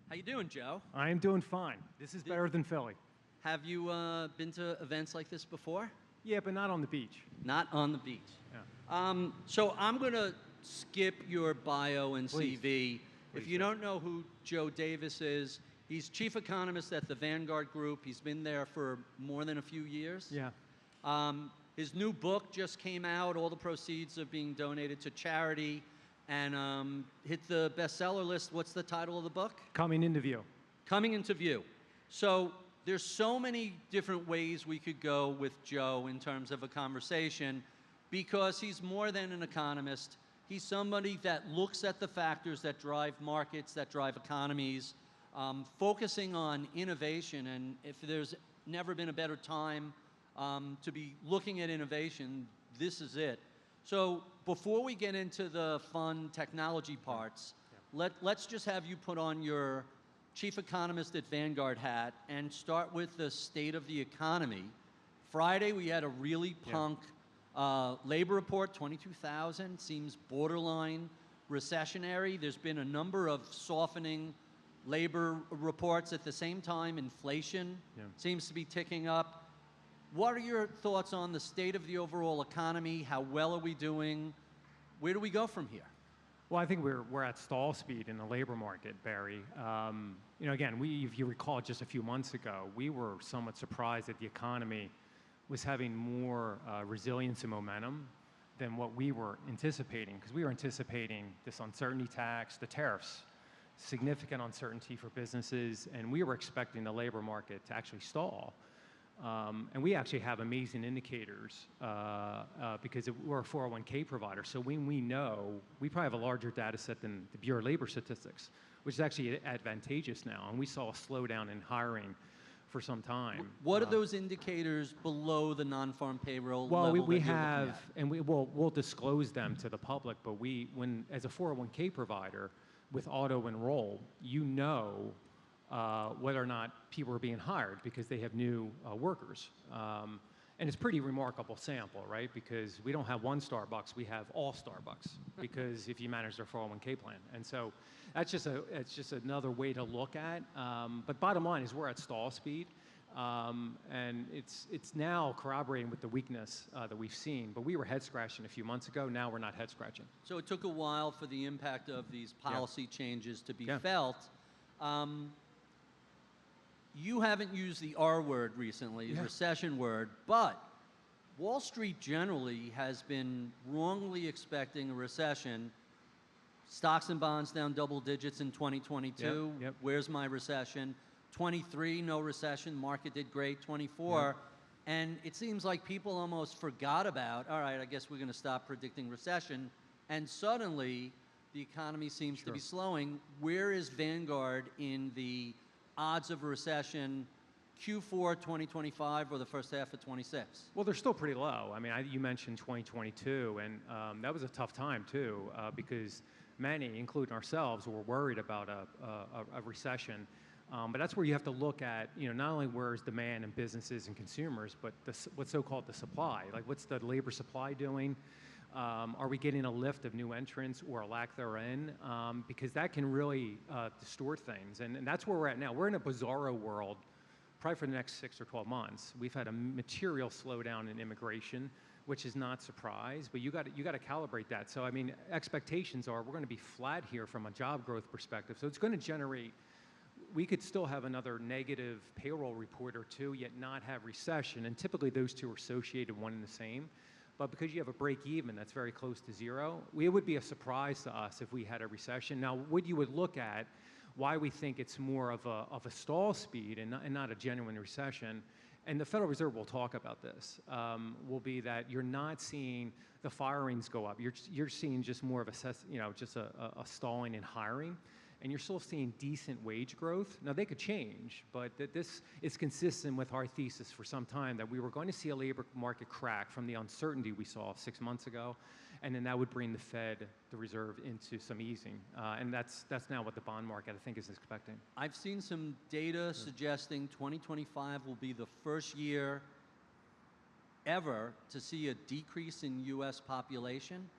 How you doing, Joe? I am doing fine. This is better than Philly. Have you been to events like this before? Yeah, but not on the beach. Not on the beach. Yeah. So I'm going to skip your bio and Please. CV. If you do. don't know who Joe Davis is, he's chief economist at the Vanguard Group. He's been there for more than a few years. Yeah. His new book just came out. All the proceeds are being donated to charity and hit the bestseller list. What's the title of the book? Coming into view. Coming into view. So there's so many different ways we could go with Joe in terms of a conversation because he's more than an economist. He's somebody that looks at the factors that drive markets, that drive economies, focusing on innovation. And if there's never been a better time to be looking at innovation, this is it. So before we get into the fun technology parts, let's just have you put on your chief economist at Vanguard hat and start with the state of the economy. Friday, we had a really punk labor report, 22,000, seems borderline recessionary. There's been a number of softening labor reports. At the same time, inflation seems to be ticking up. What are your thoughts on the state of the overall economy? How well are we doing? Where do we go from here? Well, I think we're at stall speed in the labor market, Barry. Again, if you recall, just a few months ago, we were somewhat surprised that the economy was having more resilience and momentum than what we were anticipating, because we were anticipating this uncertainty tax, the tariffs, significant uncertainty for businesses, and we were expecting the labor market to actually stall. And we actually have amazing indicators because we're a 401k provider. So when we know, we probably have a larger data set than the Bureau of Labor Statistics, which is actually advantageous now. And we saw a slowdown in hiring for some time. What are those indicators below the non-farm payroll well, level we that you're have, looking at? and we'll disclose them to the public, but as a 401k provider with auto enroll, you know whether or not people are being hired because they have new workers. And it's a pretty remarkable sample, right? Because we don't have one Starbucks, we have all Starbucks because if you manage their 401k plan. And so it's just another way to look at. But bottom line is we're at stall speed. And it's now corroborating with the weakness that we've seen. But we were head scratching a few months ago. Now we're not head scratching. So it took a while for the impact of these policy changes to be felt. You haven't used the R word recently, the recession word, but Wall Street generally has been wrongly expecting a recession. Stocks and bonds down double digits in 2022. Where's my recession? 23, no recession. Market did great. 24. And it seems like people almost forgot about, all right, I guess we're going to stop predicting recession. And suddenly, the economy seems to be slowing. Where is Vanguard in the odds of a recession, Q4 2025 or the first half of 26? Well, they're still pretty low. I mean, you mentioned 2022, and that was a tough time too, because many, including ourselves, were worried about a recession. But that's where you have to look at, not only where's demand in businesses and consumers, but what's so-called the supply. Like, what's the labor supply doing? Are we getting a lift of new entrants or a lack therein? Because that can really distort things. And that's where we're at now. We're in a bizarro world, probably for the next 6 or 12 months. We've had a material slowdown in immigration, which is not a surprise, but you got to calibrate that. So, I mean, expectations are we're going to be flat here from a job growth perspective. So it's going to generate, we could still have another negative payroll report or two, yet not have recession. And typically those two are associated one and the same. But because you have a break even that's very close to zero, it would be a surprise to us if we had a recession. Now, what you would look at, why we think it's more of a stall speed and not a genuine recession, and the Federal Reserve will talk about this, will be that you're not seeing the firings go up. You're seeing just more of a stalling in hiring. And you're still seeing decent wage growth. Now, they could change, but this is consistent with our thesis for some time that we were going to see a labor market crack from the uncertainty we saw 6 months ago, and then that would bring the Fed, the Reserve, into some easing. And that's now what the bond market, I think, is expecting. I've seen some data suggesting 2025 will be the first year ever to see a decrease in U.S. population.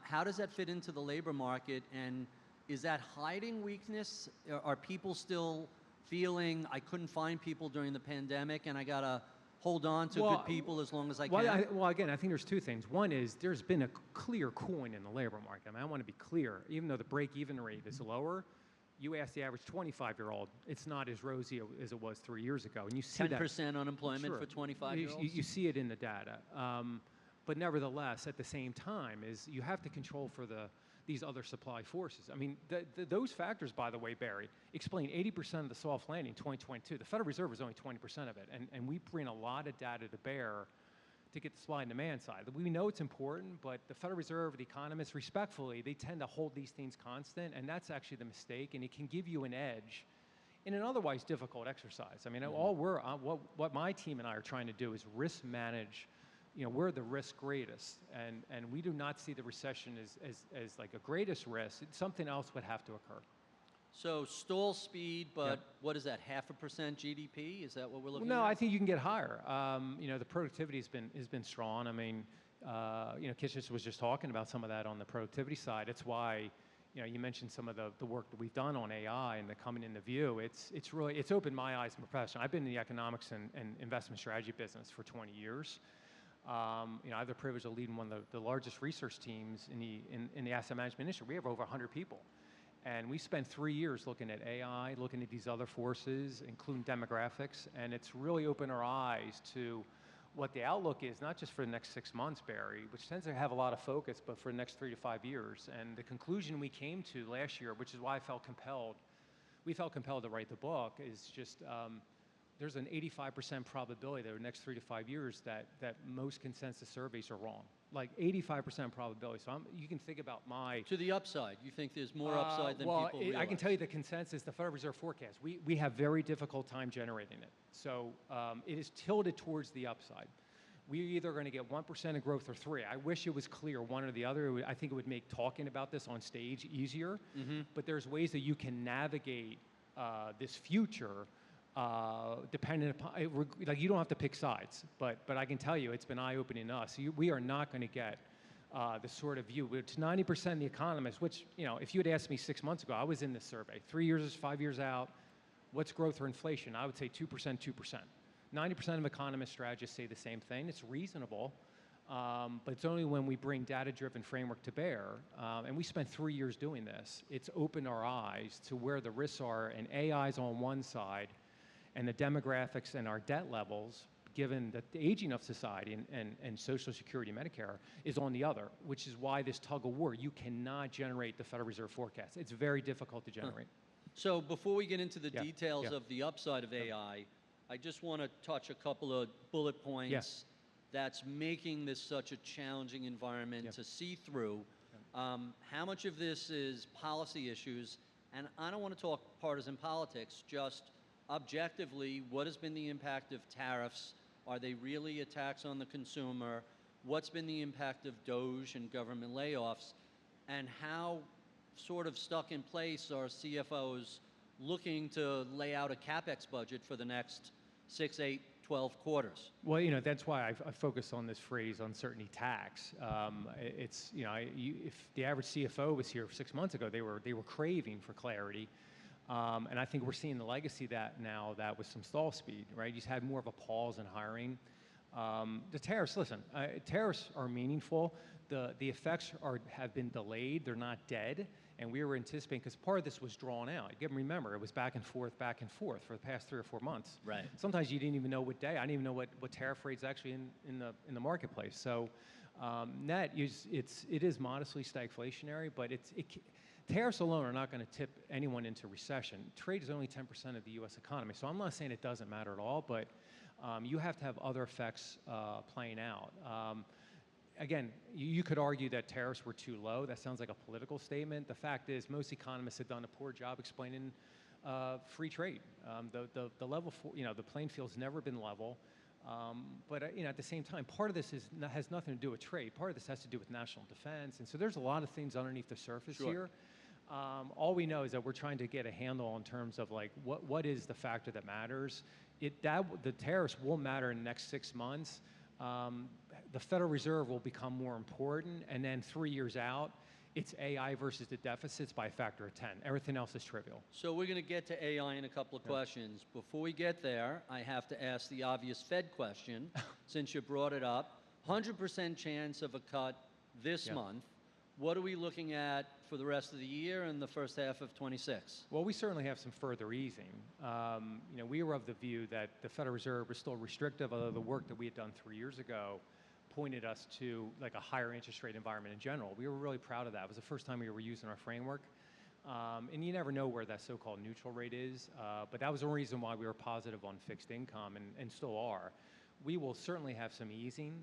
How does that fit into the labor market? And is that hiding weakness? Are people still feeling, I couldn't find people during the pandemic and I got to hold on to good people as long as I can? Well, again, I think there's two things. One is there's been a clear cooling in the labor market. I mean, I want to be clear. Even though the break-even rate is lower, you ask the average 25-year-old, it's not as rosy as it was 3 years ago. And you see 10% unemployment for 25-year-olds? You see it in the data. But nevertheless, at the same time, is you have to control for these other supply forces. I mean, those factors, by the way, Barry, explain 80% of the soft landing in 2022. The Federal Reserve is only 20% of it, and we bring a lot of data to bear to get the supply and demand side. We know it's important, but the Federal Reserve, the economists, respectfully, they tend to hold these things constant, and that's actually the mistake, and it can give you an edge in an otherwise difficult exercise. I mean, what my team and I are trying to do is risk manage. You know, we're the risk greatest, and we do not see the recession as like a greatest risk. Something else would have to occur. So stall speed, but what is that, 0.5% GDP? Is that what we're looking at? No, I think you can get higher. You know, the productivity has been strong. I mean, you know, Kishis was just talking about some of that on the productivity side. It's why, you know, you mentioned some of the work that we've done on AI and the coming into view. It's really opened my eyes as a professional. I've been in the economics and investment strategy business for 20 years. You know, I have the privilege of leading one of the largest research teams in the asset management industry. We have over 100 people. And we spent 3 years looking at AI, looking at these other forces, including demographics, and it's really opened our eyes to what the outlook is, not just for the next 6 months, Barry, which tends to have a lot of focus, but for the next 3 to 5 years. And the conclusion we came to last year, which is why we felt compelled to write the book, is just there's an 85% probability that over the next 3 to 5 years that most consensus surveys are wrong. Like 85% probability. So you can think about to the upside. You think there's more upside than people realize? I can tell you the consensus, the Federal Reserve forecast. We have very difficult time generating it. So it is tilted towards the upside. We're either going to get 1% of growth or 3%. I wish it was clear one or the other. I think it would make talking about this on stage easier. Mm-hmm. But there's ways that you can navigate this future. Depending upon, like you don't have to pick sides, but I can tell you it's been eye-opening to us. We are not going to get the sort of view. It's 90% of the economists, which, you know, if you had asked me 6 months ago, I was in this survey. 3 years, 5 years out, what's growth or inflation? I would say 2%, 2%. 90% of economist strategists say the same thing. It's reasonable, but it's only when we bring data-driven framework to bear, and we spent 3 years doing this, it's opened our eyes to where the risks are, and AI's on one side, and the demographics and our debt levels, given the aging of society and Social Security, Medicare, is on the other, which is why this tug of war, you cannot generate the Federal Reserve forecast. It's very difficult to generate. So before we get into the details of the upside of AI, I just want to touch a couple of bullet points that's making this such a challenging environment to see through. How much of this is policy issues? And I don't want to talk partisan politics, just objectively, what has been the impact of tariffs? Are they really a tax on the consumer? What's been the impact of DOGE and government layoffs? And how sort of stuck in place are CFOs looking to lay out a CapEx budget for the next 6, 8, 12 quarters? Well, you know, that's why I focus on this phrase, uncertainty tax. It's, you know, if the average CFO was here 6 months ago, they were craving for clarity. And I think we're seeing the legacy of that now, that with some stall speed, right? You just had more of a pause in hiring. The tariffs, listen, tariffs are meaningful. The effects have been delayed. They're not dead. And we were anticipating, because part of this was drawn out. You remember, it was back and forth for the past 3 or 4 months. Right. Sometimes you didn't even know what day. I didn't even know what tariff rates actually in the marketplace. So net, it is modestly stagflationary, but tariffs alone are not going to tip anyone into recession. Trade is only 10% of the U.S. economy, so I'm not saying it doesn't matter at all, but you have to have other effects playing out. Again, you could argue that tariffs were too low. That sounds like a political statement. The fact is, most economists have done a poor job explaining free trade. The level, the playing field's never been level. But you know, at the same time, part of this has nothing to do with trade. Part of this has to do with national defense, and so there's a lot of things underneath the surface here. All we know is that we're trying to get a handle in terms of like what is the factor that matters. The tariffs will matter in the next 6 months. The Federal Reserve will become more important, and then 3 years out, it's AI versus the deficits by a factor of 10. Everything else is trivial. So we're going to get to AI in a couple of questions. Before we get there, I have to ask the obvious Fed question, since you brought it up. 100% chance of a cut this month. What are we looking at for the rest of the year and the first half of 26? Well, we certainly have some further easing. We were of the view that the Federal Reserve was still restrictive, although the work that we had done 3 years ago pointed us to like a higher interest rate environment in general. We were really proud of that. It was the first time we were using our framework. And you never know where that so-called neutral rate is, but that was the reason why we were positive on fixed income and still are. We will certainly have some easing,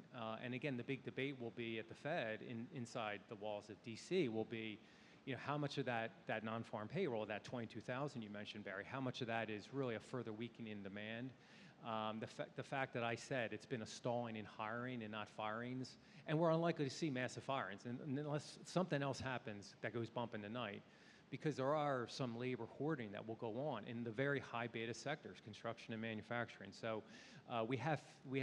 and again, the big debate will be at the Fed inside the walls of DC will be, how much of that non-farm payroll, that 22,000 you mentioned, Barry, how much of that is really a further weakening in demand? The fact that I said it's been a stalling in hiring and not firings, and we're unlikely to see massive firings unless something else happens that goes bump in the night, because there are some labor hoarding that will go on in the very high beta sectors, construction and manufacturing. So we have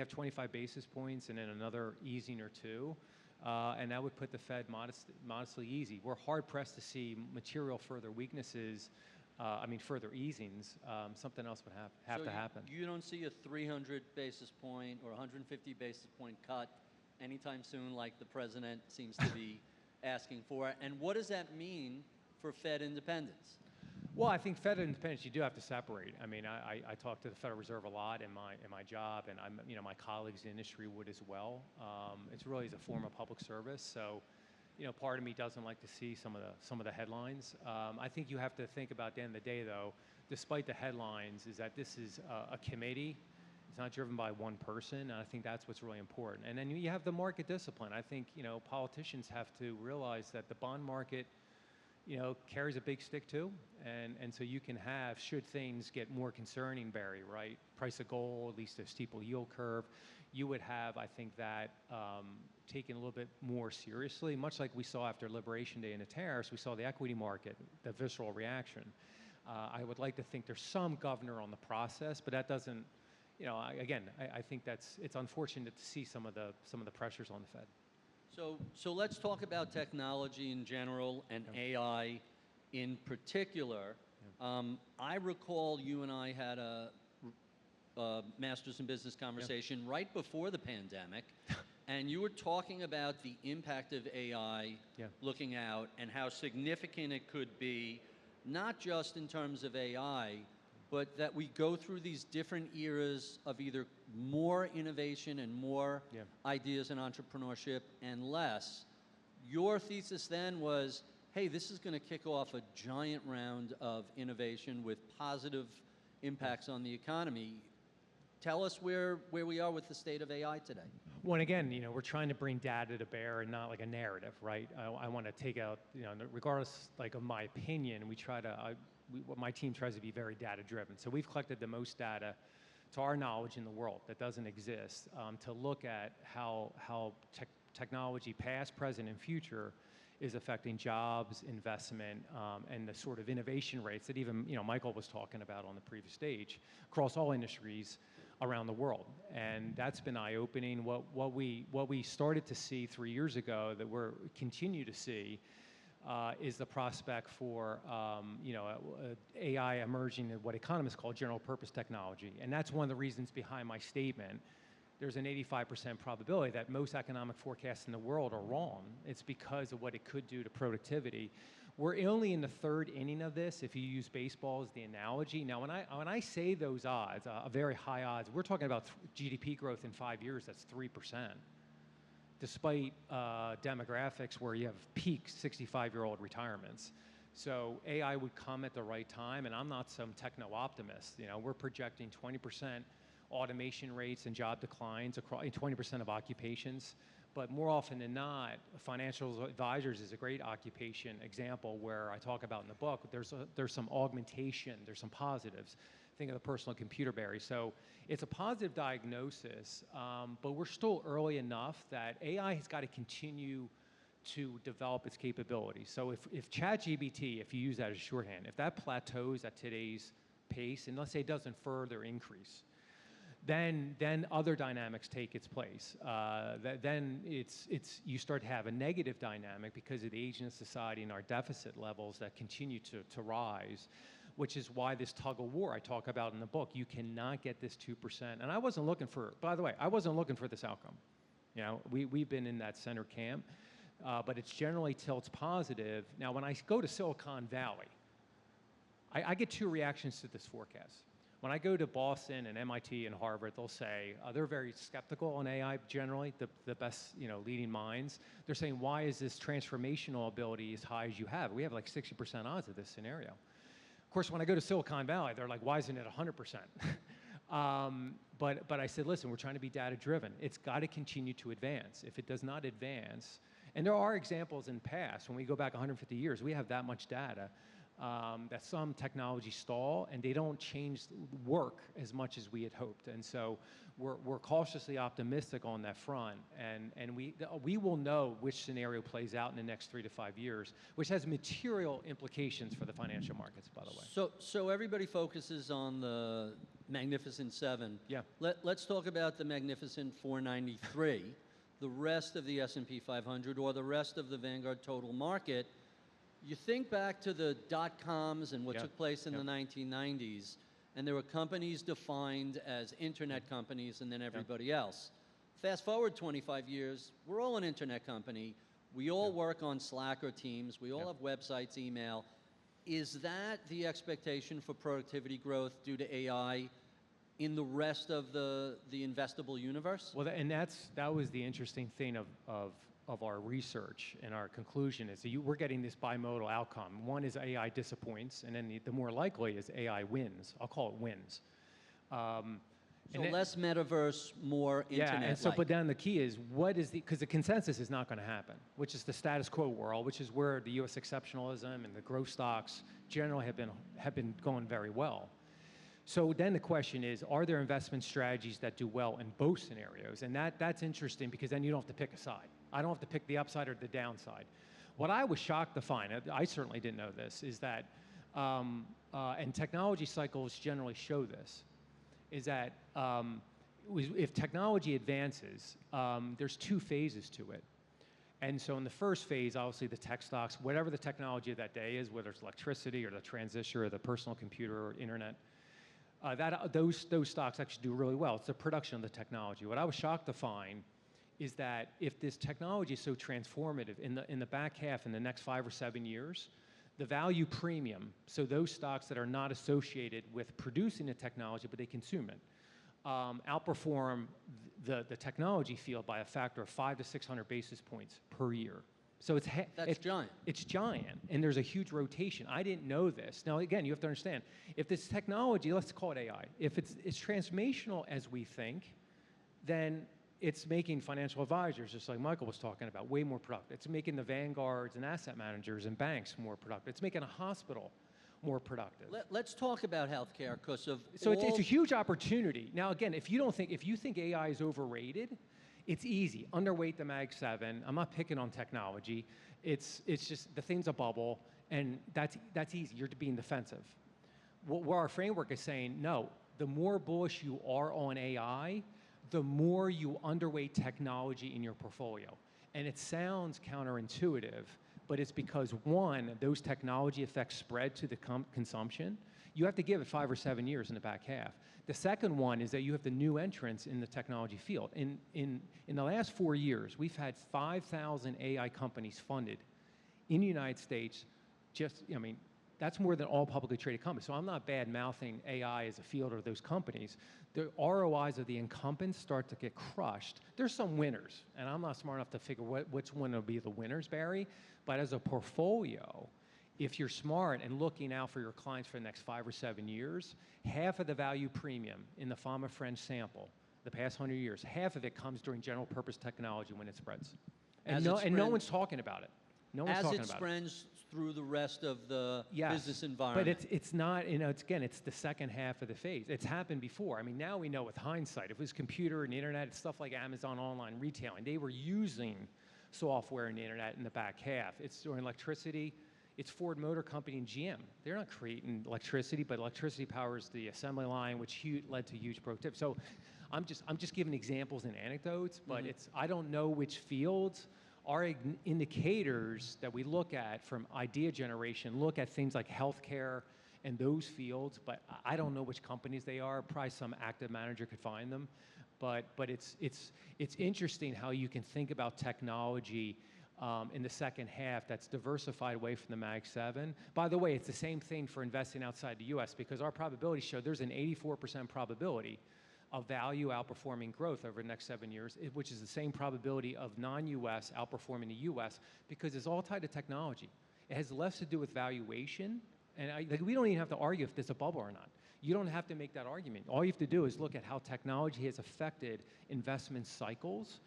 25 basis points and then another easing or two, and that would put the Fed modestly easy. We're hard pressed to see material further weaknesses. Further easings. Something else would have to happen. You don't see a 300 basis point or 150 basis point cut anytime soon, like the president seems to be asking for. And what does that mean for Fed independence? Well, I think Fed independence, you do have to separate. I talk to the Federal Reserve a lot in my job, and my colleagues in the industry would as well. It's really as a form of public service. So, part of me doesn't like to see some of the headlines. I think you have to think about at the end of the day, though, despite the headlines, is that this is a committee. It's not driven by one person, and I think that's what's really important. And then you have the market discipline. I think politicians have to realize that the bond market carries a big stick too, and so you can have, should things get more concerning, Barry, right? Price of gold, at least a steeple yield curve, you would have, I think, that taken a little bit more seriously, much like we saw after Liberation Day and the tariffs. We saw the equity market, the visceral reaction. I would like to think there's some governor on the process, but that doesn't, I think it's unfortunate to see some of the pressures on the Fed. So let's talk about technology in general and AI in particular. I recall you and I had a Masters in Business conversation right before the pandemic, and you were talking about the impact of AI looking out and how significant it could be, not just in terms of AI, but that we go through these different eras of either more innovation and more ideas and entrepreneurship and less. Your thesis then was, hey, this is going to kick off a giant round of innovation with positive impacts on the economy. Tell us where we are with the state of AI today. Well, and again, we're trying to bring data to bear and not like a narrative, right? I want to take out, regardless of my opinion, my team tries to be very data driven. So we've collected the most data to our knowledge in the world that doesn't exist, to look at how technology, past, present, and future, is affecting jobs, investment, and the sort of innovation rates that even Michael was talking about on the previous stage across all industries around the world. And that's been eye-opening. What we started to see 3 years ago that we're continue to see is the prospect for AI emerging in what economists call general purpose technology. And that's one of the reasons behind my statement. There's an 85% probability that most economic forecasts in the world are wrong. It's because of what it could do to productivity. We're only in the third inning of this, if you use baseball as the analogy. Now, when I say those odds, very high odds, we're talking about GDP growth in 5 years, that's 3%. Despite demographics where you have peak 65-year-old retirements. So AI would come at the right time, and I'm not some techno-optimist. We're projecting 20% automation rates and job declines across 20% of occupations. But more often than not, financial advisors is a great occupation example where I talk about in the book. There's some augmentation, there's some positives. Think of the personal computer, Barry. So it's a positive diagnosis, but we're still early enough that AI has got to continue to develop its capabilities. So if ChatGPT, if you use that as shorthand, if that plateaus at today's pace, and let's say it doesn't further increase, then other dynamics take its place. Then you start to have a negative dynamic because of the aging of society and our deficit levels that continue to rise, which is why this tug of war I talk about in the book. You cannot get this 2%. And I wasn't looking for, by the way, I wasn't looking for this outcome. You know, we've been in that center camp, but it's generally tilts positive. Now, when I go to Silicon Valley, I get two reactions to this forecast. When I go to Boston and MIT and Harvard, they'll say they're very skeptical on AI generally, the best leading minds. They're saying, why is this transformational ability as high as you have? We have like 60% odds of this scenario. Of course, when I go to Silicon Valley, they're like, why isn't it 100%? But I said, listen, we're trying to be data driven. It's got to continue to advance. If it does not advance, and there are examples in the past, when we go back 150 years, we have that much data, that some technologies stall and they don't change work as much as we had hoped. And so we're cautiously optimistic on that front. And we will know which scenario plays out in the next 3 to 5 years, which has material implications for the financial markets, by the way. So everybody focuses on the Magnificent Seven. Yeah. Let's talk about the Magnificent 493. The rest of the S&P 500 or the rest of the Vanguard total market. You think back to the dot-coms and what took place in the 1990s, and there were companies defined as internet companies and then everybody else. Fast forward 25 years, we're all an internet company. We all work on Slack or Teams. We all have websites, email. Is that the expectation for productivity growth due to AI in the rest of the investable universe? Well, and that was the interesting thing of our research, and our conclusion is that we're getting this bimodal outcome. One is AI disappoints, and then the more likely is AI wins. I'll call it wins. So less metaverse, more internet. Yeah, and so, but then the key is, because the consensus is not going to happen, which is the status quo world, which is where the U.S. exceptionalism and the growth stocks generally have been going very well. So then the question is, are there investment strategies that do well in both scenarios? And that's interesting, because then you don't have to pick a side. I don't have to pick the upside or the downside. What I was shocked to find, I certainly didn't know this, is that, and technology cycles generally show this, is that if technology advances, there's two phases to it. And so in the first phase, obviously the tech stocks, whatever the technology of that day is, whether it's electricity or the transistor or the personal computer or internet, those stocks actually do really well. It's the production of the technology. What I was shocked to find is that if this technology is so transformative in the back half, in the next 5 or 7 years, the value premium, so those stocks that are not associated with producing the technology but they consume it, outperform the technology field by a factor of 500 to 600 basis points per year. So it's giant. It's giant, and there's a huge rotation. I didn't know this. Now, again, you have to understand, if this technology, let's call it AI, if it's transformational as we think, then it's making financial advisors, just like Michael was talking about, way more productive. It's making the Vanguards and asset managers and banks more productive. It's making a hospital more productive. Let's talk about healthcare, because of so it's a huge opportunity. Now, again, if you think AI is overrated, it's easy. Underweight the Mag 7. I'm not picking on technology. It's just the thing's a bubble, and that's easy. You're being defensive. Where our framework is saying, no, the more bullish you are on AI, the more you underweight technology in your portfolio. And it sounds counterintuitive, but it's because, one, those technology effects spread to the consumption. You have to give it 5 or 7 years in the back half. The second one is that you have the new entrants in the technology field. In the last 4 years, we've had 5,000 AI companies funded in the United States. That's more than all publicly traded companies. So I'm not bad-mouthing AI as a field or those companies. The ROIs of the incumbents start to get crushed. There's some winners, and I'm not smart enough to figure which one will be the winners, Barry. But as a portfolio, if you're smart and looking out for your clients for the next 5 or 7 years, half of the value premium in the Fama French sample, the past 100 years, half of it comes during general purpose technology when it spreads. And no one's talking about it. No one's talking about it. As it spreads through the rest of the business environment. But it's not, it's the second half of the phase. It's happened before. I mean, now we know with hindsight, if it was computer and the internet, it's stuff like Amazon online retailing. They were using software and the internet in the back half. It's during electricity. It's Ford Motor Company and GM. They're not creating electricity, but electricity powers the assembly line, which led to huge productivity. So I'm just giving examples and anecdotes, but I don't know which fields are indicators that we look at from idea generation, look at things like healthcare and those fields, but I don't know which companies they are. Probably some active manager could find them. But it's interesting how you can think about technology in the second half that's diversified away from the Mag 7. By the way, it's the same thing for investing outside the US, because our probability show there's an 84% probability of value outperforming growth over the next 7 years, which is the same probability of non-US outperforming the US, because it's all tied to technology. It has less to do with valuation, and we don't even have to argue if there's a bubble or not. You don't have to make that argument. All you have to do is look at how technology has affected investment cycles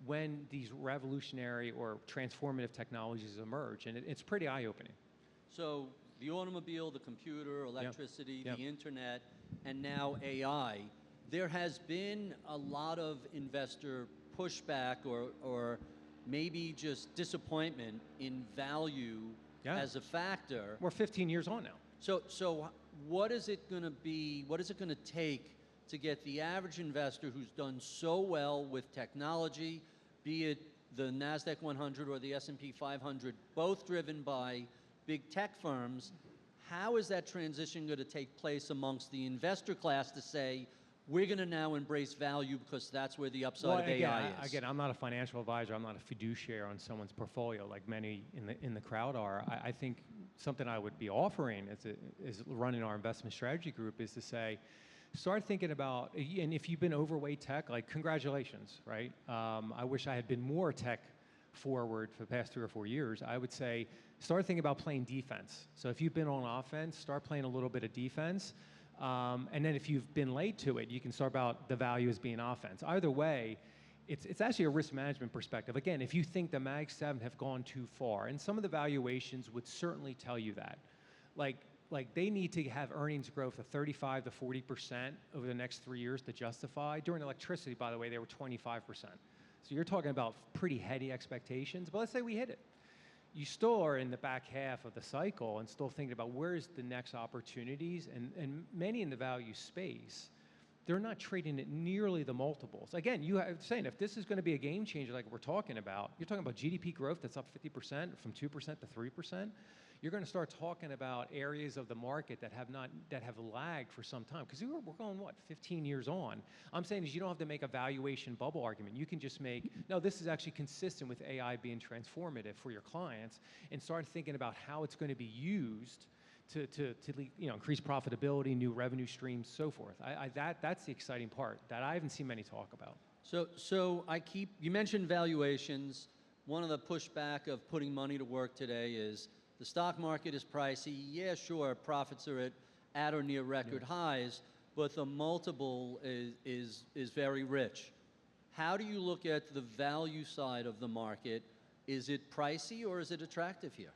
when these revolutionary or transformative technologies emerge, and it's pretty eye-opening. So the automobile, the computer, electricity, the internet, and now AI, there has been a lot of investor pushback or maybe just disappointment in value as a factor. We're 15 years on now. So what is it going to be, what is it going to take to get the average investor who's done so well with technology, be it the NASDAQ 100 or the S&P 500, both driven by big tech firms, how is that transition going to take place amongst the investor class to say, we're going to now embrace value because that's where the upside of AI is? Again, I'm not a financial advisor. I'm not a fiduciary on someone's portfolio like many in the crowd are. I think something I would be offering is running our investment strategy group is to say, start thinking about, and if you've been overweight tech, like congratulations, right? I wish I had been more tech forward for the past 3 or 4 years. I would say, start thinking about playing defense. So if you've been on offense, start playing a little bit of defense. And then if you've been late to it, you can start about the value as being offense. Either way, it's actually a risk management perspective. Again, if you think the Mag 7 have gone too far, and some of the valuations would certainly tell you that, like they need to have earnings growth of 35 to 40% over the next 3 years to justify. During electricity, by the way, they were 25%. So you're talking about pretty heady expectations, but let's say we hit it. You still are in the back half of the cycle and still thinking about where's the next opportunities, and many in the value space, they're not trading at nearly the multiples. Again, you are saying if this is going to be a game changer like we're talking about, you're talking about GDP growth that's up 50% from 2% to 3%. You're going to start talking about areas of the market that have lagged for some time, because we're going, what, 15 years on. I'm saying is you don't have to make a valuation bubble argument. You can just make, no, this is actually consistent with AI being transformative for your clients, and start thinking about how it's going to be used to increase profitability, new revenue streams, so forth. That's the exciting part that I haven't seen many talk about. So you mentioned valuations. One of the pushback of putting money to work today is the stock market is pricey. Yeah, sure, profits are at or near record highs, but the multiple is very rich. How do you look at the value side of the market? Is it pricey or is it attractive here?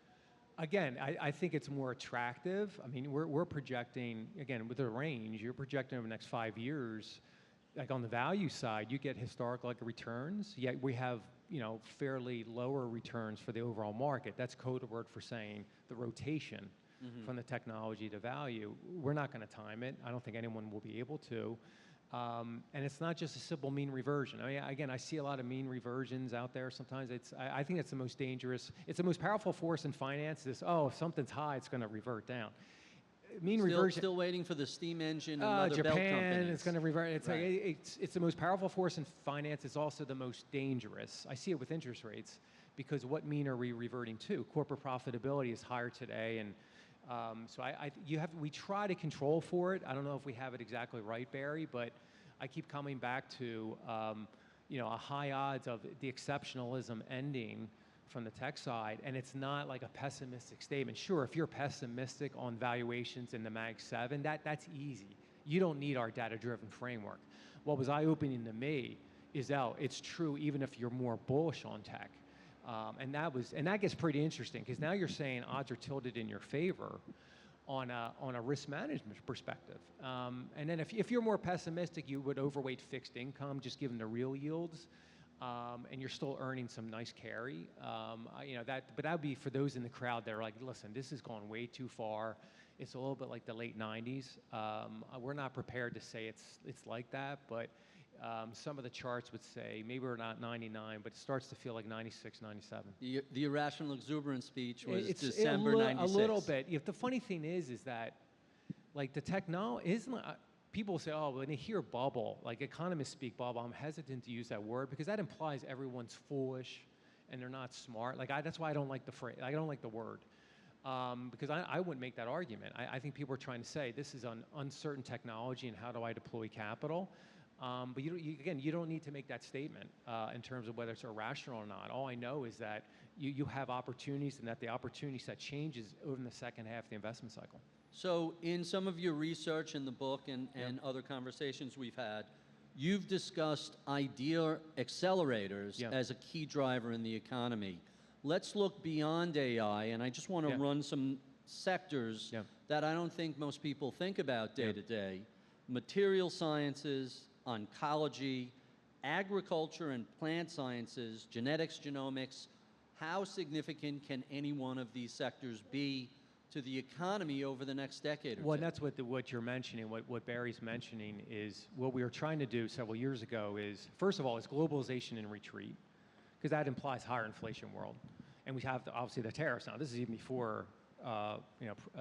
Again, I think it's more attractive. I mean, we're projecting, again, with a range, you're projecting over the next 5 years, like on the value side, you get historical returns, yet we have, fairly lower returns for the overall market. That's code word for saying the rotation from the technology to value. We're not going to time it. I don't think anyone will be able to. And it's not just a simple mean reversion. I mean, again, I see a lot of mean reversions out there. Sometimes I think it's the most dangerous. It's the most powerful force in finance. If something's high, it's going to revert down. Mean reversion. Still waiting for the steam engine and other belt companies. Japan, it's going to revert. It's right. like it's the most powerful force in finance. It's also the most dangerous. I see it with interest rates, because what mean are we reverting to? Corporate profitability is higher today, and so we try to control for it. I don't know if we have it exactly right, Barry, but I keep coming back to a high odds of the exceptionalism ending from the tech side, and it's not like a pessimistic statement. Sure, if you're pessimistic on valuations in the Mag 7, that's easy. You don't need our data-driven framework. What was eye-opening to me is it's true even if you're more bullish on tech. And that gets pretty interesting, because now you're saying odds are tilted in your favor on a risk management perspective. And then if you're more pessimistic, you would overweight fixed income just given the real yields, and you're still earning some nice carry. But that would be for those in the crowd that are like, listen, this has gone way too far. It's a little bit like the late 90s. We're not prepared to say it's like that, but some of the charts would say maybe we're not 99, but it starts to feel like 96, 97. The irrational exuberance speech was It's December 96. A little bit. The funny thing is that, like, the technology isn't. People say, oh, when they hear bubble, like economists speak bubble, I'm hesitant to use that word because that implies everyone's foolish and they're not smart. Like, that's why I don't like the phrase. I don't like the word. Because I wouldn't make that argument. I think people are trying to say this is an uncertain technology and how do I deploy capital? But you don't need to make that statement in terms of whether it's irrational or not. All I know is that you have opportunities and that the opportunity set changes over the second half of the investment cycle. So in some of your research in the book and other conversations we've had, you've discussed idea accelerators as a key driver in the economy. Let's look beyond AI, and I just want to run some sectors that I don't think most people think about day to day. Material sciences, oncology, agriculture and plant sciences, genetics, genomics. How significant can any one of these sectors be to the economy over the next decade or Well, two? that's what you're mentioning. What Barry's mentioning is what we were trying to do several years ago is, first of all, is globalization in retreat, because that implies higher inflation world. And we have, obviously, the tariffs now. This is even before a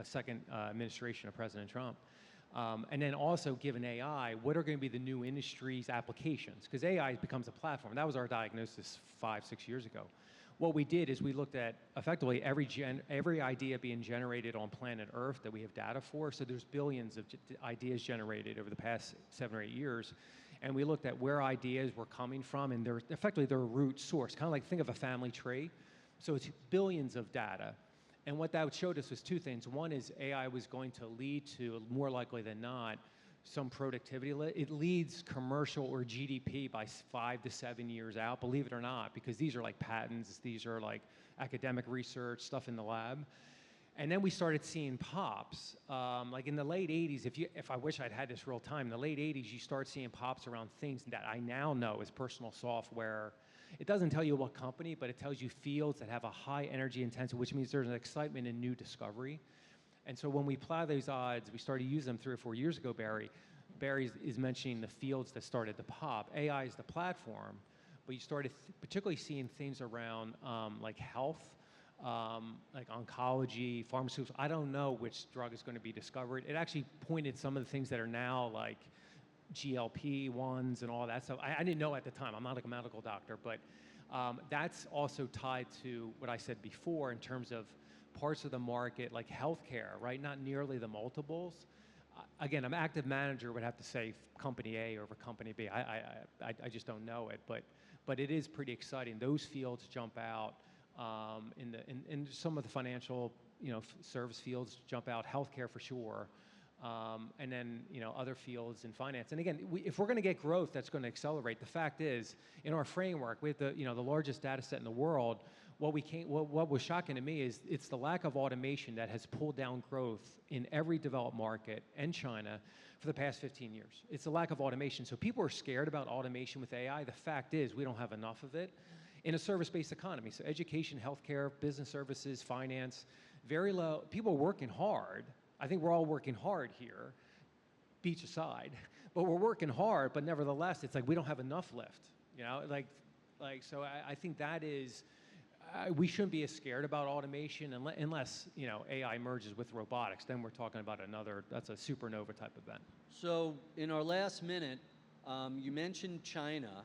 second administration of President Trump. And then also, given AI, what are going to be the new industries, applications? Because AI becomes a platform. That was our diagnosis 5-6 years ago. What we did is we looked at effectively every idea being generated on planet Earth that we have data for. So there's billions of ideas generated over the past 7 or 8 years. And we looked at where ideas were coming from, and they're effectively their root source. Kind of like, think of a family tree. So it's billions of data. And what that showed us was two things. One is AI was going to lead to, more likely than not, some productivity. It leads commercial or GDP by 5 to 7 years out, believe it or not, because these are like patents, these are like academic research, stuff in the lab. And then we started seeing pops. Like in the late 80s, if I wish I'd had this real time, in the late 80s, you start seeing pops around things that I now know as personal software. It doesn't tell you what company, but it tells you fields that have a high energy intensity, which means there's an excitement in new discovery. And so when we apply those odds, we started using them 3 or 4 years ago, Barry. Barry is mentioning the fields that started to pop. AI is the platform, but you started particularly seeing things around like health, like oncology, pharmaceuticals. I don't know which drug is going to be discovered. It actually pointed some of the things that are now like GLP-1s and all that stuff. I didn't know at the time. I'm not a medical doctor, but that's also tied to what I said before in terms of parts of the market like healthcare, right? Not nearly the multiples. Again, an active manager would have to say company A over company B. I just don't know it, but it is pretty exciting. Those fields jump out in some of the financial, service fields jump out. Healthcare for sure. And then other fields in finance. And again, if we're going to get growth, that's going to accelerate. The fact is, in our framework, we have the largest data set in the world. What was shocking to me is it's the lack of automation that has pulled down growth in every developed market and China for the past 15 years. It's the lack of automation. So people are scared about automation with AI. The fact is we don't have enough of it in a service-based economy. So education, healthcare, business services, finance, very low. People are working hard. I think we're all working hard here, beach aside, but we're working hard, but nevertheless, it's like we don't have enough lift, so I think that is, we shouldn't be as scared about automation unless, AI merges with robotics, then we're talking about that's a supernova type event. So in our last minute, you mentioned China.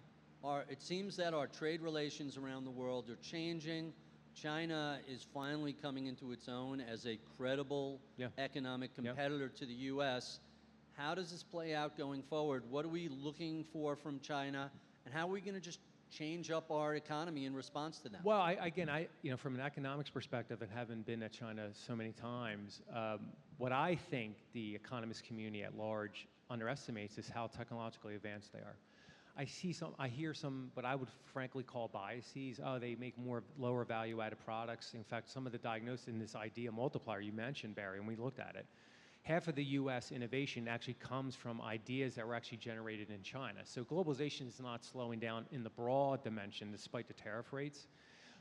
It seems that our trade relations around the world are changing. China is finally coming into its own as a credible economic competitor to the U.S. How does this play out going forward? What are we looking for from China, and how are we going to just change up our economy in response to them? Well, from an economics perspective, and having been at China so many times, what I think the economist community at large underestimates is how technologically advanced they are. I hear some, what I would frankly call biases. Oh, they make more lower value-added products. In fact, some of the diagnosis in this idea multiplier you mentioned, Barry, and we looked at it, half of the U.S. innovation actually comes from ideas that were actually generated in China. So globalization is not slowing down in the broad dimension despite the tariff rates.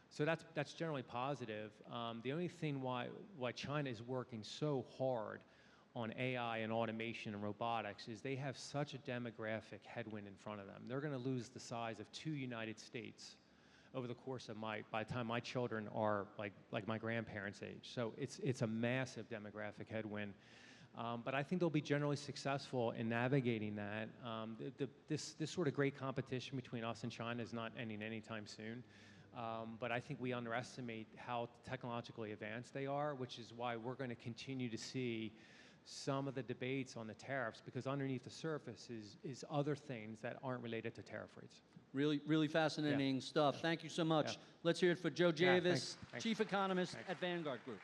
So that's generally positive. The only thing why China is working so hard on AI and automation and robotics is they have such a demographic headwind in front of them. They're going to lose the size of 2 United States over the course of by the time my children are like my grandparents' age. So it's a massive demographic headwind. But I think they'll be generally successful in navigating that. This sort of great competition between us and China is not ending anytime soon. But I think we underestimate how technologically advanced they are, which is why we're going to continue to see some of the debates on the tariffs, because underneath the surface is other things that aren't related to tariff rates. Really, really fascinating stuff. Thank you so much. Let's hear it for Joe Javis, thanks. Chief Economist at Vanguard Group.